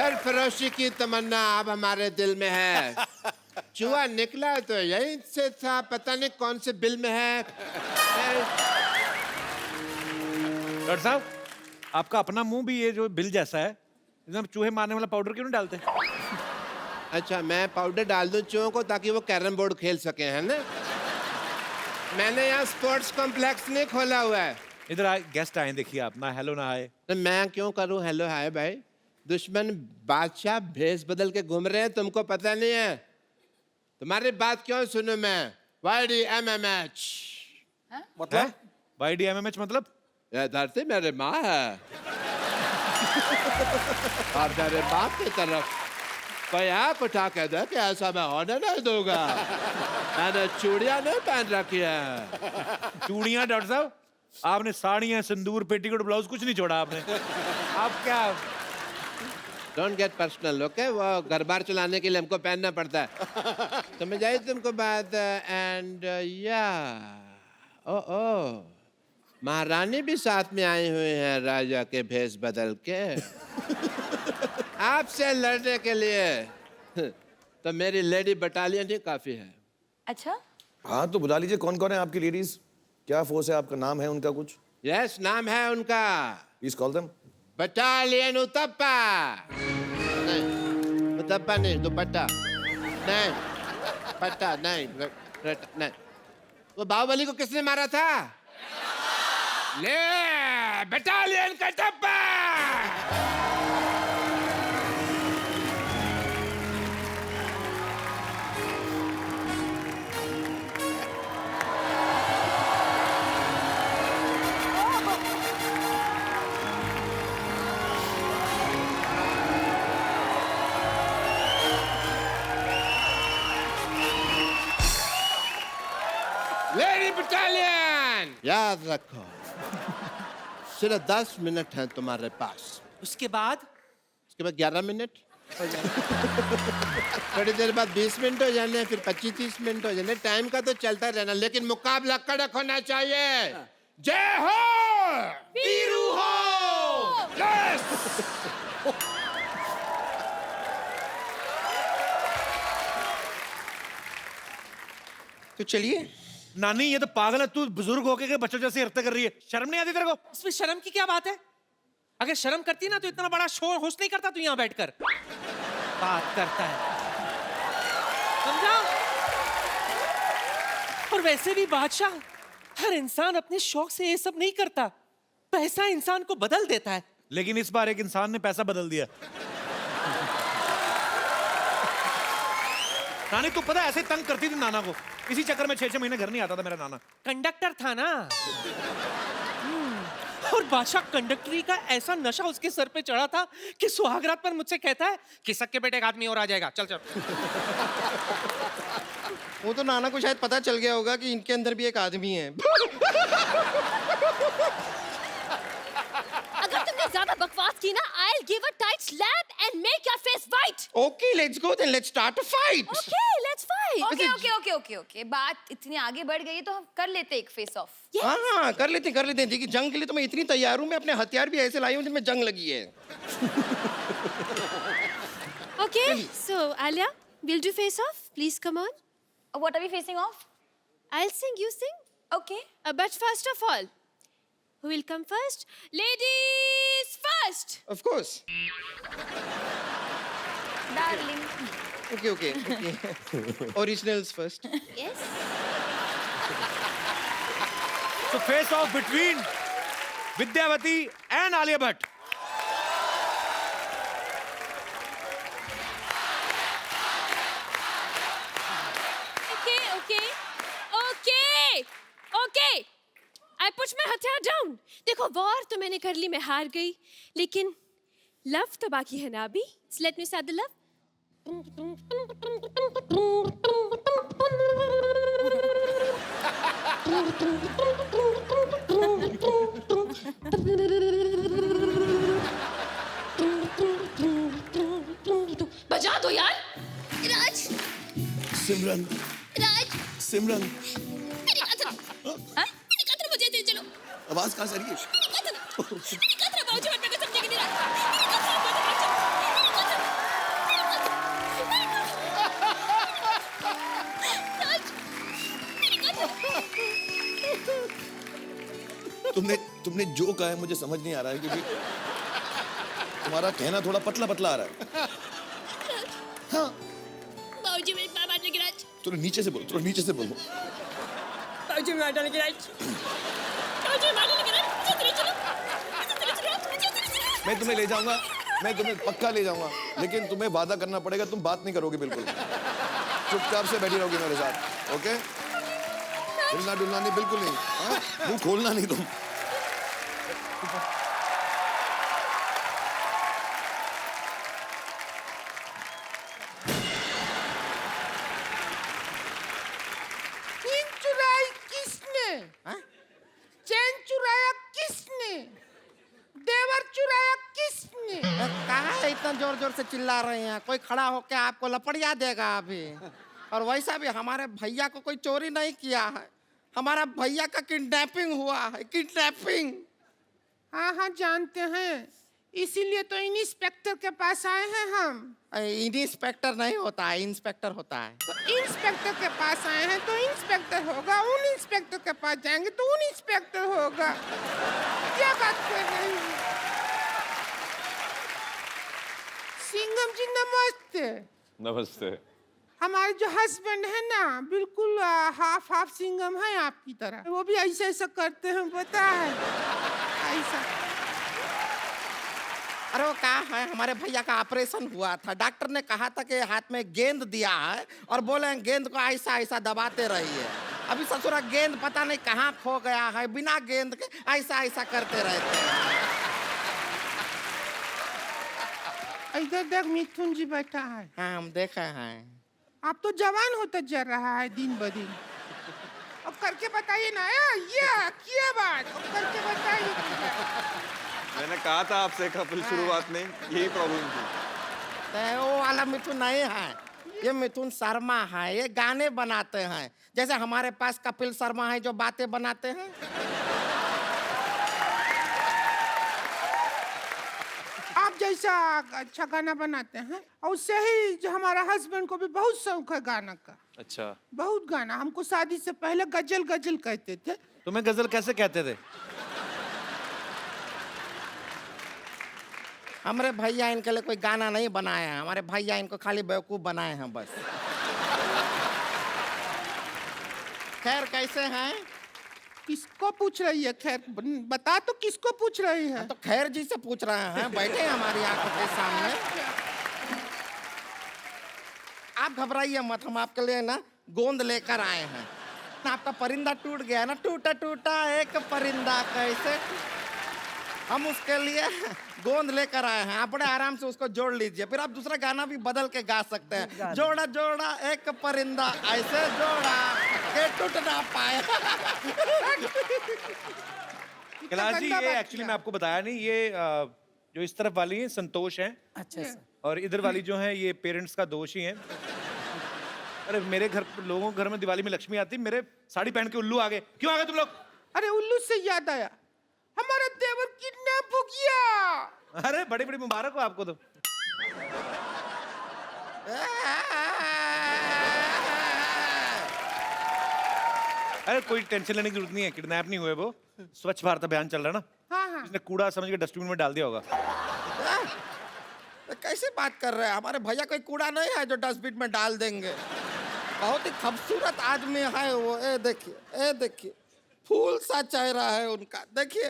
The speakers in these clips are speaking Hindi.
सरफरोशी की तमन्ना अब हमारे दिल में है। चूहा निकला तो यहीं से था, पता नहीं कौन से बिल में है। डॉक्टर साहब, आपका अपना मुंह भी ये जो बिल जैसा है, इसमें चूहे मारने वाला पाउडर क्यों नहीं डालते? अच्छा, मैं पाउडर डाल दूं चूहों को ताकि वो कैरम बोर्ड खेल सके, है ना? मैंने यहाँ स्पोर्ट्स कॉम्प्लेक्स नहीं खोला हुआ है। इधर आए, गेस्ट आए, देखिए आप, ना हेलो ना आए। तो मैं क्यों करूं हेलो हाय भाई? दुश्मन बादशाह भेष बदल के घूम रहे हैं, तुमको पता नहीं है? तुम्हारी बात क्यों सुनूं मैं? YDMMH मतलब YDMMH मतलब? ये धरती मेरे माँ है और मेरे बाप की तरफ कोई आँख उठा के दे कि ऐसा मैं होने नहीं दूंगा। मैंने चूड़ियां नहीं पहन रखी है। चूड़ियां? डॉक्टर साहब, आपने साड़ियां, सिंदूर, पेटीकोट, ब्लाउज कुछ नहीं छोड़ा आपने। आप क्या? Don't get personal, okay? वो घर बार चलाने के लिए हमको पहनना पड़ता है। समझ आई तुमको बात? एंड या ओ महारानी भी साथ में आई हुई है राजा के भेष बदल के आपसे लड़ने के लिए। तो मेरी लेडी बटालियन ही काफी है। अच्छा, हाँ तो बुला लीजिए। कौन कौन है आपकी लेडीज? क्या फोर्स है आपका? नाम है उनका कुछ? यस, नाम है उनका please call them. Battalion uttappa. नहीं, उत्तप्पा नहीं, दुपट्टा नहीं, पट्टा नहीं, नहीं। वो बाहुबली को किसने मारा था? ले बटालियन कटप्पा। लेडी बटालियन याद रखो, सिर्फ 10 मिनट हैं तुम्हारे पास। उसके बाद 11 मिनट हो जाने। थोड़ी देर बाद 20 मिनट हो जाने, फिर 25-30 मिनट हो जाने। टाइम का तो चलता रहना, लेकिन मुकाबला कड़क होना चाहिए। जय हो वीरू हो। यस। तो चलिए। नानी, ये तो पागल है, तू बुजुर्ग होके के बच्चों जैसे हरकतें कर रही है। शर्म नहीं आती तेरे को? इसमें शर्म की क्या बात है? अगर शर्म करती ना तो इतना बड़ा शोर होस्ट नहीं करता तू यहाँ बैठकर। बात करता है, समझा? और वैसे भी बादशाह, हर इंसान अपने शौक से ये सब नहीं करता। पैसा इंसान को बदल देता है। लेकिन इस बार एक इंसान ने पैसा बदल दिया। नानी, तू पता ऐसे तंग करती थी नाना को, इसी चक्कर में 6-6 महीने घर नहीं आता था मेरा नाना। कंडक्टर था ना। और बादशाह, कंडक्टरी का ऐसा नशा उसके सर पे चढ़ा था कि सुहागरात पर मुझसे कहता है कि सक्के बेटे एक आदमी और आ जाएगा, चल चल। वो तो नाना को शायद पता चल गया होगा कि इनके अंदर भी एक आदमी है। अगर तुमने ज्यादा बकवास की ना, I'll give a tight slap and make your face white. Okay, let's go then. Let's start a fight. Okay, let's fight. Okay. बात इतनी आगे बढ़ गई है तो हम कर लेते एक फेस ऑफ। हाँ, कर लेते हैं। देखिए, जंग के लिए तो मैं इतनी तैयार हूँ। मैं अपने हथियार भी ऐसे लाई हूँ जिनमें जंग लगी है। Okay, so Alia, we'll do face off. Please come on. What are we facing off? I'll sing, you sing. Okay. But first of all, who will come first? Ladies first. Of course. Darling. Okay. Originals first. Yes. So face off between Vidyavati and Alia Bhatt. Okay. I put my हथियार down. देखो, वॉर तो मैंने कर ली, मैं हार गई, लेकिन लव तो बाकी है ना अभी. So let me start the love. बजा दो यार। राज। सिमरन। राज। सिमरन। मेरी कतरा बजे दे चलो। आवाज कहाँ से आ रही है? मेरी कतरा बाबूजी मत समझेंगे नहीं। मेरी कतरा तुमने जो कहा है मुझे समझ नहीं आ रहा है, क्योंकि तुम्हारा कहना थोड़ा पतला पतला आ रहा है। हाँ, बाबूजी मेरे बाबा ने गिराज थोड़ा नीचे से बोलो, थोड़ा नीचे से बोलो। बाबूजी मेरे बाबा ने गिराज बाबूजी मेरे बाबा ने गिराज चलो चलो मैं तुम्हें ले जाऊंगा, मैं तुम्हें पक्का ले जाऊंगा, लेकिन तुम्हें वादा करना पड़ेगा तुम बात नहीं करोगे बिल्कुल, चुपचाप से बैठी रहोगी मेरे साथ, ओके? हिलना डुलना नहीं, बिल्कुल नहीं। हाँ? मुंह खोलना नहीं तुम। चैन चुराई किसने? चैन चुराया किसने? देवर चुराया किसने? कहा है इतना जोर जोर से चिल्ला रहे हैं? कोई खड़ा होके आपको लपड़िया देगा अभी। और वैसा भी हमारे भैया को कोई चोरी नहीं किया है, हमारा भैया का किडनैपिंग हुआ है, किडनैपिंग। हाँ हाँ जानते हैं, इसीलिए तो इंस्पेक्टर के पास आए हैं हम। इंस्पेक्टर नहीं होता है, इंस्पेक्टर होता है। तो इंस्पेक्टर के पास आए हैं तो इंस्पेक्टर होगा, उन इंस्पेक्टर के पास जाएंगे तो उन इंस्पेक्टर होगा। क्या बात कर रहे हैं? सिंघम जी नमस्ते। नमस्ते। हमारे जो हस्बैंड है ना, बिल्कुल हाफ हाफ सिंघम है आपकी तरह, वो भी ऐसा ऐसा करते हैं, पता है? ऐसा। अरे वो कहा है, हमारे भैया का ऑपरेशन हुआ था, डॉक्टर ने कहा था कि हाथ में गेंद दिया है और बोले गेंद को ऐसा ऐसा दबाते रहिए। अभी ससुरा गेंद पता नहीं कहाँ खो गया है, बिना गेंद के ऐसा ऐसा करते रहते हैं। इधर देख, मिथुन जी बैठा है। हाँ हम देखे हैं। आप तो जवान होता जा रहा है दिन ब दिन। अब करके बताइए ना, ये क्या बात, अब करके बताइए। मैंने कहा था आपसे कपिल शुरुआत में यही प्रॉब्लम थी। तो वो वाला मिथुन नहीं है, ये मिथुन शर्मा है, ये गाने बनाते हैं। जैसे हमारे पास कपिल शर्मा है जो बातें बनाते हैं। आप जैसा अच्छा गाना बनाते हैं, और उससे ही जो हमारा हस्बैंड को भी बहुत शौक है गाना का। अच्छा, बहुत गाना, हमको शादी से पहले गजल गजल कहते थे। तुम्हें गजल कैसे कहते थे? हमारे भैया इनके लिए कोई गाना नहीं बनाया है, हमारे भैया इनको खाली बेवकूफ बनाए हैं बस। खैर कैसे हैं? किसको पूछ रही है? खैर बता तो, किसको पूछ रही है? तो खैर जी से पूछ रहे हैं, बैठे हमारी आंखों के सामने। आप घबराइए मत, हम आपके लिए ना गोंद लेकर आए हैं। आपका परिंदा टूट गया ना, टूटा टूटा एक परिंदा कैसे, हम उसके लिए गोंद लेकर आए हैं। आप बड़े आराम से उसको जोड़ लीजिए, फिर आप दूसरा गाना भी बदल के गा सकते हैं। जोड़ा जोड़ा एक परिंदा ऐसे जोड़ा के टूट ना पाए। कैलाश जी, गंदा ये बात एक्चुअली किया। मैं आपको बताया नहीं, ये जो इस तरफ वाली है संतोष हैं, अच्छा सर। और इधर वाली जो है ये पेरेंट्स का दोष ही है। अरे मेरे घर, लोगों के घर में दिवाली में लक्ष्मी आती, मेरे साड़ी पहन के उल्लू आ गए। क्यों आ गए तुम लोग? अरे उल्लू से याद आया, हमारा देवर किडनैप हो गया। अरे बड़ी बड़ी मुबारक हो आपको तो। अरे कोई टेंशन लेने की जरूरत नहीं है, किडनैप नहीं हुए वो। स्वच्छ भारत अभियान चल रहा है ना, हाँ हाँ। इसने कूड़ा समझ के डस्टबिन में डाल दिया होगा। कैसे बात कर रहे हैं? हमारे भैया कोई कूड़ा नहीं है जो डस्टबिन में डाल देंगे। बहुत ही खूबसूरत आदमी है वो। ए देखिए फूल सा चेहरा है उनका, देखिए।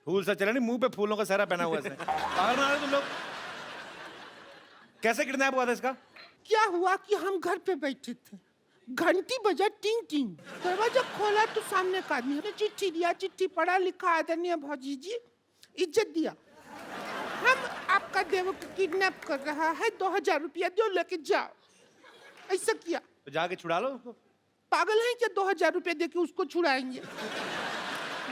फूल सा चला नहीं, मुंह पे फूलों का सहरा पहना हुआ है इसने। पागल बना रहे तुम लोग। कैसे किडनैप हुआ था इसका? क्या हुआ कि हम घर पे बैठे थे, घंटी बजा, टिंग टिंग, दरवाजा खोला तो सामने का आदमी ने चिट्ठी दिया। चिट्ठी पढ़ा लिखा, आदरणीय भौजी जी, इज्जत दिया, हम आपका देवर को किडनैप कर रहा है, 2000 रुपया दो, लेके जाओ। ऐसा किया। तो जाके छुड़ा लो उसको। पागल है क्या? 2000 रुपया देके उसको छुड़ाएंगे?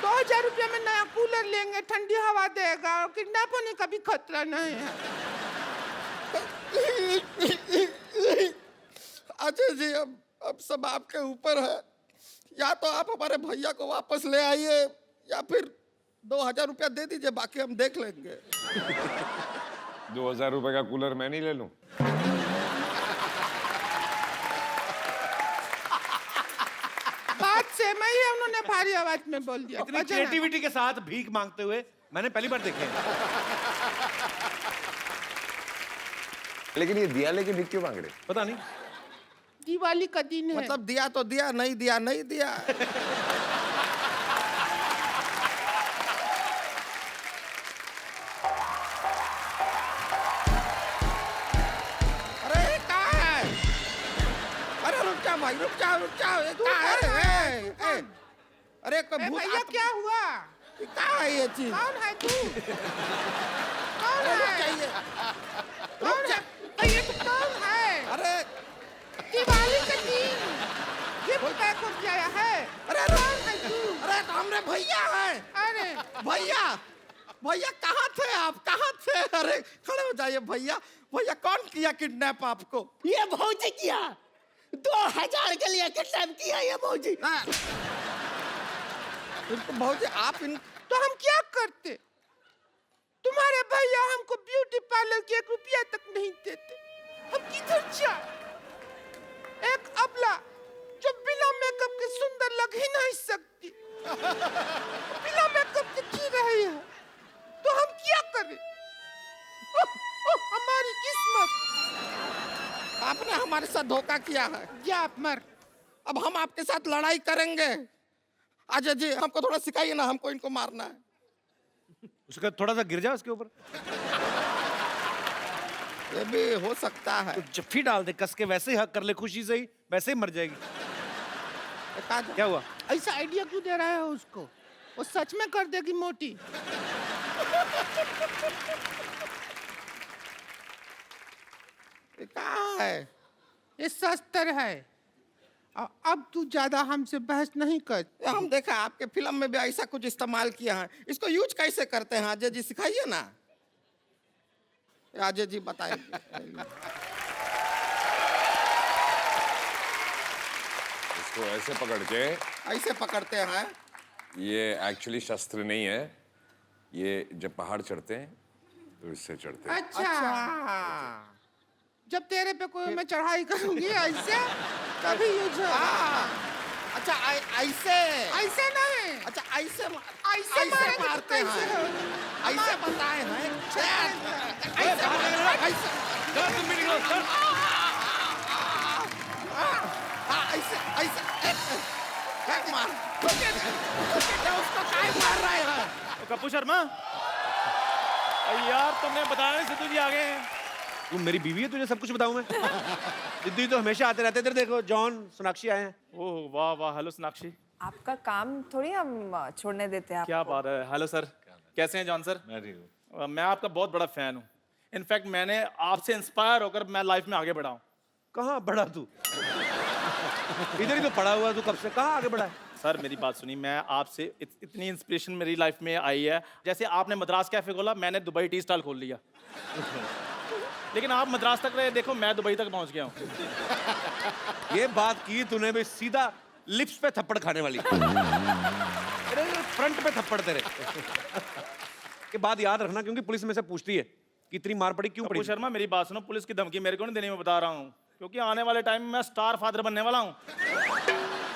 2000 रुपया में नया कूलर लेंगे, ठंडी हवा देगा, और किडनैप होने का भी खतरा नहीं है। अच्छा जी, अब सब आपके ऊपर है। या तो आप हमारे भैया को वापस ले आइए, या फिर 2000 रुपया दे दीजिए, बाकी हम देख लेंगे। 2000 रुपए का कूलर मैं नहीं ले लूं? बात से प्रेम ही है, उन्होंने भारी आवाज में बोल दिया। इतनी क्रिएटिविटी के साथ भीख मांगते हुए मैंने पहली बार देखे हैं। लेकिन ये दिया लेके भीख क्यों मांग रहे? पता नहीं। दिवाली का दिन है। मतलब दिया तो दिया, नहीं दिया नहीं दिया। अरे ये क्या है? अरे रुक जाओ भाई, रुक जाओ रुक जाओ, ये क्या है? ए, अरे कोई भूत भैया क्या हुआ? ये क्या है ये चीज? कौन है तू? कौन अरे रुक है? जाइए, कौन रुक जा। है? ये तो कौन है? अरे दिवाली का दिन गिफ्ट पैक हो गया है। अरे कौन है तू? अरे तो हमरे भैया है। अरे भैया भैया कहाँ थे आप, कहाँ थे? अरे खड़े हो जाइए भैया। भैया कौन किया किडनैप आपको? ये भौजी किया, 2000 के लिए किडनैप किया ये भौजी। इनको भौजी आप इन तो हम क्या करते? तुम्हारे भैया हमको ब्यूटी पार्लर के 1 रुपया तक नहीं देते। हम किधर जाए? एक अबला जो बिना मेकअप के सुंदर लग ही नहीं सकती, बिना मेकअप के जी रही है, तो हम क्या करें? हमारी किस्मत। आपने हमारे साथ धोखा किया है। या आप मर। अब हम आपके साथ लड़ाई करेंगे। अजय जी हमको थोड़ा सिखाइए ना, हमको इनको मारना है। उसका थोड़ा सा गिर जाए उसके ऊपर, ये भी हो सकता है। तो जफ्फी डाल दे कस के, वैसे ही हक कर ले खुशी से ही, वैसे ही मर जाएगी। क्या हुआ? ऐसा आइडिया क्यों दे रहे हो उसको? वो सच में कर देगी मोटी। ये क्या है? ये शस्त्र है। अब तू ज्यादा हमसे बहस नहीं कर। ये हम देखा आपके फिल्म में भी ऐसा कुछ इस्तेमाल किया है। इसको यूज कैसे करते हैं अजय जी, सिखाइए ना। अजय जी बताएंगे। इसको ऐसे पकड़ के, ऐसे पकड़ते हैं। ये एक्चुअली शस्त्र नहीं है, ये जब पहाड़ चढ़ते हैं तो इससे चढ़ते हैं। अच्छा, जब तेरे पे कोई मैं चढ़ाई करूंगी ऐसे तभी यूज होगा। अच्छा ऐसे ऐसे नहीं। अच्छा ऐसे ऐसे मारेंगे तो मारते कैसे हैं। होगा? ऐसे बताए हैं। ऐसे तुम भी निकलो, चल। ऐसे ऐसे एक मार। उसको काय मार रहे हैं? कप्पू शर्मा, अरे यार तुमने बताया नहीं, सिद्धू जी आ गए हैं। तू मेरी बीवी है, तुझे सब कुछ बताऊं मैं? सिद्धू जी तो हमेशा आते रहते। इधर देखो, जॉन सोनाक्षी आए हैं। ओह वाह वाह, हेलो सोनाक्षी। आपका काम थोड़ी हम छोड़ने देते हैं क्या आपको। बात है। हेलो सर, कैसे हैं जॉन सर? मैं ठीक हूँ। मैं आपका बहुत बड़ा फैन हूँ। इनफैक्ट मैंने आपसे इंस्पायर होकर मैं लाइफ में आगे बढ़ा हूँ। कहाँ बढ़ा तू? इधर ही तो पड़ा हुआ तू कब से, कहाँ आगे बढ़ा है? सर मेरी बात सुनिए, मैं आपसे इतनी इंस्पिरेशन मेरी लाइफ में आई है। जैसे आपने मद्रास कैफे खोला, मैंने दुबई टी स्टॉल खोल लिया। लेकिन आप मद्रास तक रहे, देखो मैं दुबई तक पहुंच गया हूँ। ये बात की तूने भी सीधा लिप्स पे थप्पड़ खाने वाली। अरे फ्रंट पे थप्पड़ तेरे। के बाद याद रखना, क्योंकि पुलिस में से पूछती है कि इतनी मार पड़ी क्यों पड़ी। शर्मा मेरी बात सुनो, पुलिस की धमकी मेरे को नहीं देने में बता रहा हूँ, क्योंकि आने वाले टाइम में मैं स्टार फादर बनने वाला हूँ।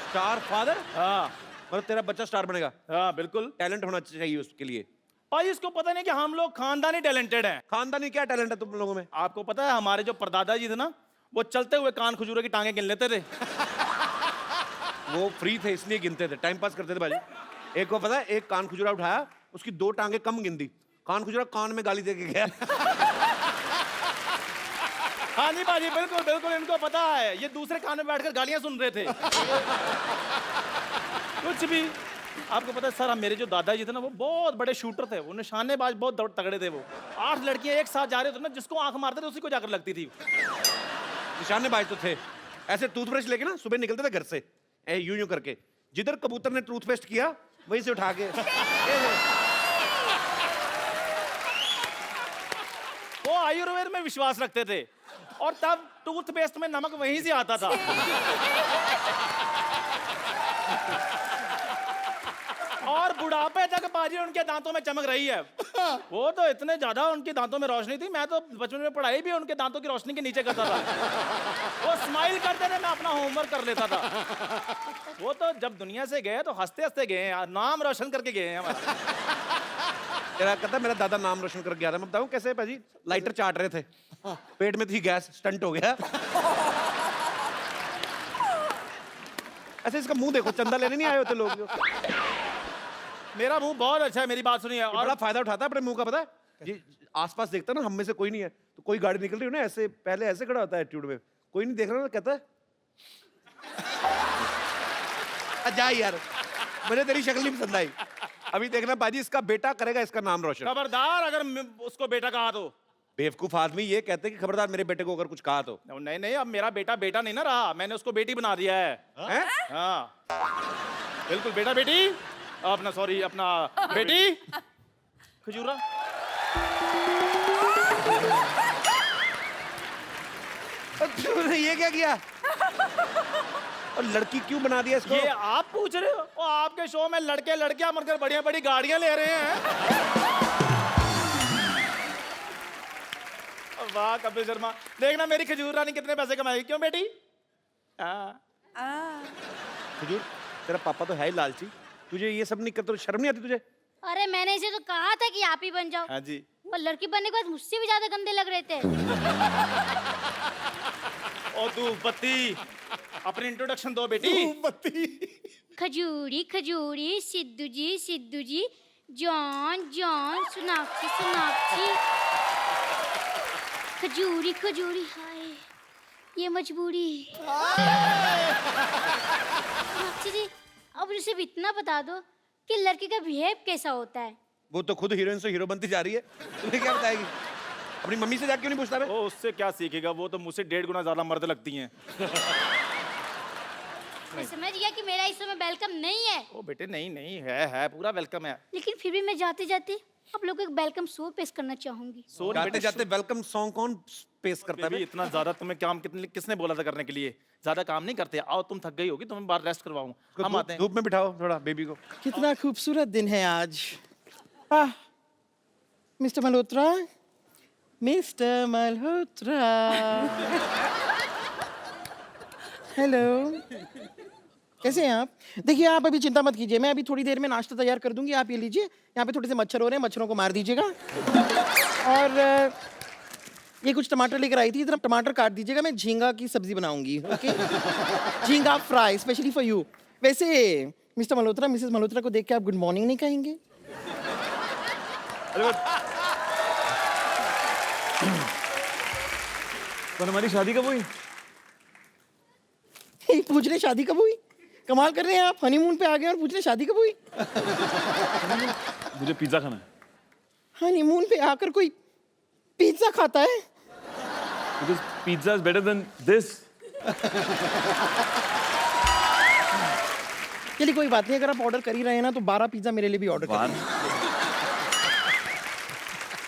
Star father? हाँ, मतलब तेरा बच्चा स्टार बनेगा? हाँ बिल्कुल। टैलेंट होना चाहिए उसके लिए। भाई इसको पता नहीं कि हम लोग खानदानी टैलेंटेड हैं। खानदानी क्या टैलेंट है तुम लोगों में? आपको पता है हमारे जो परदादा जी थे ना, वो चलते हुए कान खजूरे की टांगे गिन लेते थे। वो फ्री थे इसलिए गिनते थे, टाइम पास करते थे भाई। एक को पता है, एक कान खजूरा उठाया, उसकी 2 टांगे कम गिन दी, कान खजूरा कान में गाली दे के गया। हाँ जी भाजी, बिल्कुल बिल्कुल, इनको पता है। ये दूसरे कान में बैठकर गालियां सुन रहे थे। कुछ भी। आपको पता है सर, हम मेरे जो दादाजी थे ना, वो बहुत बड़े शूटर थे, वो निशानेबाज बहुत तगड़े थे। वो 8 लड़कियां एक साथ जा रहे थे ना, जिसको आंख मारते थे उसी को जाकर लगती थी। निशानेबाज तो थे। ऐसे टूथब्रश लेके ना सुबह निकलते थे घर से, यूं यूं करके, जिधर कबूतर ने टूथपेस्ट किया वहीं से उठा के। वो आयुर्वेद में विश्वास रखते थे, और तब टूथपेस्ट में नमक वहीं से आता था। और बुढ़ापे तक बाजी उनके दांतों में चमक रही है। वो तो इतने ज्यादा उनके दांतों में रोशनी थी, मैं तो बचपन में पढ़ाई भी उनके दांतों की रोशनी के नीचे करता था। वो स्माइल करते थे, मैं अपना होमवर्क कर लेता था। वो तो जब दुनिया से गए तो हंसते हंसते गए हैं, नाम रोशन करके गए हैं हमारा। तेरा कहता मेरा दादा नाम रोशन कर गया था। मैं बताऊं कैसे भाजी? लाइटर चाट रहे थे, पेट में थी गैस, स्टंट हो गया। ऐसे इसका मुंह देखो, चंदा लेने नहीं आए होते लोग जो। मेरा मुंह बहुत अच्छा है, मेरी बात सुनिए। और बड़ा फायदा उठाता है अपने मुंह का, पता है? ये आसपास देखता ना, हम में से कोई नहीं है, तो कोई गाड़ी निकल रही हो ना, ऐसे पहले ऐसे खड़ा होता है एटीट्यूड में, कोई नहीं देख रहा ना, कहता है जा यार, मुझे तेरी शक्ल नहीं पसंद आई। अभी देखना बाजी, इसका बेटा करेगा इसका नाम रोशन। खबरदार अगर उसको बेटा कहा तो। बेवकूफ आदमी ये कहते हैं कि खबरदार मेरे बेटे को अगर कुछ कहा तो। नहीं नहीं, अब मेरा बेटा बेटा नहीं ना रहा, मैंने उसको बेटी बना दिया है। हैं? हाँ बिल्कुल, बेटा बेटी अपना, सॉरी अपना बेटी खजूरा। तूने ये क्या किया? और लड़की क्यों बना दिया इसको? ये आप पूछ रहे हो? और आपके शो में लड़के लड़कियां मरकर बढ़िया बड़ी गाड़ियां ले रहे हैं। वाह कपिल शर्मा, देखना मेरी खजूर रानी कितने पैसे कमाएगी। क्यों बेटी? खजूर, तेरा पापा तो है ही लालची, तुझे ये सब नहीं करते तो शर्म नहीं आती तुझे? अरे मैंने इसे तो कहा था कि आप ही बन जाओ। हाँ जी। वो लड़की बनने के बाद मुझसे भी ज्यादा गंदे लग रहे थे। ओ धूप बत्ती, अपनी इंट्रोडक्शन दो बेटी। बत्ती। खजूरी खजूरी, सिद्धू जी, जॉन जॉन, सोनाक्षी सोनाक्षी। खजूरी खजूरी, हाय ये मजबूरी। सोनाक्षी जी, अब मुझे सिर्फ इतना बता दो कि लड़की का बिहेव कैसा होता है। वो तो खुद हीरोइन से हीरो बनती जा रही है, तुम्हें क्या बताएगी? अपनी मम्मी से जाके क्यों नहीं पूछता? ओ उससे क्या सीखेगा, वो तो मुझसे 1.5 गुना ज्यादा मर्द लगती हैं। मैं समझ गया कि मेरा इस समय वेलकम नहीं है। ओ बेटे नहीं नहीं, है पूरा वेलकम है। लेकिन फिर भी मैं जाते जाते आप लोग को एक वेलकम सॉन्ग पेश करना चाहूंगी। जाते जाते वेलकम सॉन्ग कौन पेश करता है? इतना ज्यादा तुम्हें काम किसने बोला था करने के लिए? ज्यादा काम नहीं करते, आओ तुम थक गई होगी, तुम्हें बाहर रेस्ट करवाऊं। हम आते हैं। धूप में बिठाओ थोड़ा बेबी को। कितना खूबसूरत दिन है आज। Mister Malhotra, mister Malhotra. Hello, कैसे हैं आप? देखिए आप अभी चिंता मत कीजिए, मैं अभी थोड़ी देर में नाश्ता तैयार कर दूंगी, आप ये लीजिए। यहाँ पे थोड़े से मच्छर हो रहे हैं, मच्छरों को मार दीजिएगा। और ये कुछ टमाटर लेकर आई थी, इधर टमाटर काट दीजिएगा, मैं झींगा की सब्जी बनाऊंगी। ओके, झींगा फ्राई स्पेशली फॉर यू। वैसे मिस्टर मल्होत्रा, मिसेस मल्होत्रा को देख के आप गुड मॉर्निंग नहीं कहेंगे? पर हमारी शादी कब हुई? पूछ रहे शादी कब हुई? कमाल कर रहे हैं आप, हनीमून पे आ गए और पूछ रहे शादी कब हुई? मुझे पिज्जा खाना है। हनीमून पे आकर कोई पिज्जा खाता है? Because pizza is better than this. चलिए कोई बात नहीं, अगर आप ऑर्डर कर ही रहे हैं ना तो 12 पिज्जा मेरे लिए भी ऑर्डर कर।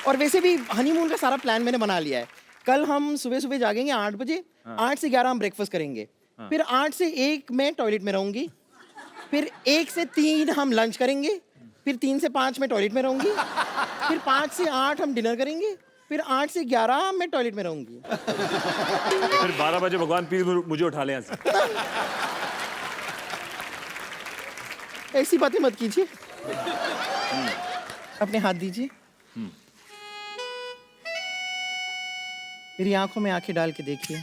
और वैसे भी हनीमून का सारा प्लान मैंने बना लिया है। कल हम सुबह सुबह जागेंगे 8 बजे, 8 से 11 हम ब्रेकफास्ट करेंगे, फिर 8 से 1 मैं टॉयलेट में रहूंगी, फिर 1 से 3 हम लंच करेंगे, फिर 3 से 5 मैं टॉयलेट में रहूंगी, फिर 5 से 8 हम डिनर करेंगे, फिर 8 से 11 मैं टॉयलेट में रहूंगी। फिर 12 बजे भगवान प्लीज मुझे उठा ले यहाँ से। ऐसी बातें मत कीजिए। अपने हाथ दीजिए, मेरी आंखों में आंखें डाल के देखिए,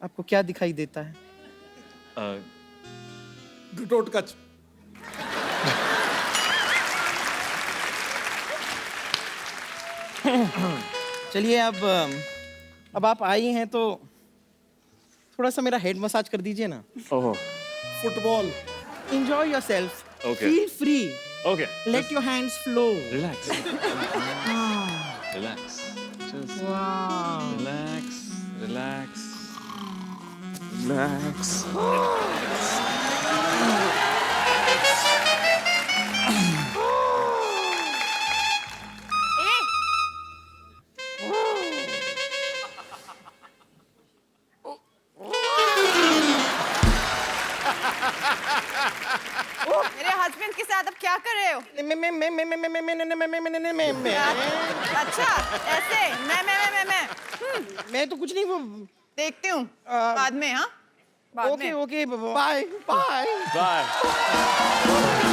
आपको क्या दिखाई देता है? टोटकच। चलिए अब आप आई हैं तो थोड़ा सा मेरा हेड मसाज कर दीजिए ना। ओहो। Football. Enjoy yourself. Okay. Feel free. Okay. Let your hands flow. Relax. Relax. Just Wow. relax. Relax. Relax. मेरे हाथ अच्छा ऐसे मैं तो कुछ नहीं देखती हूँ बाद में। हाँ बाद ओके में। Okay bye bye bye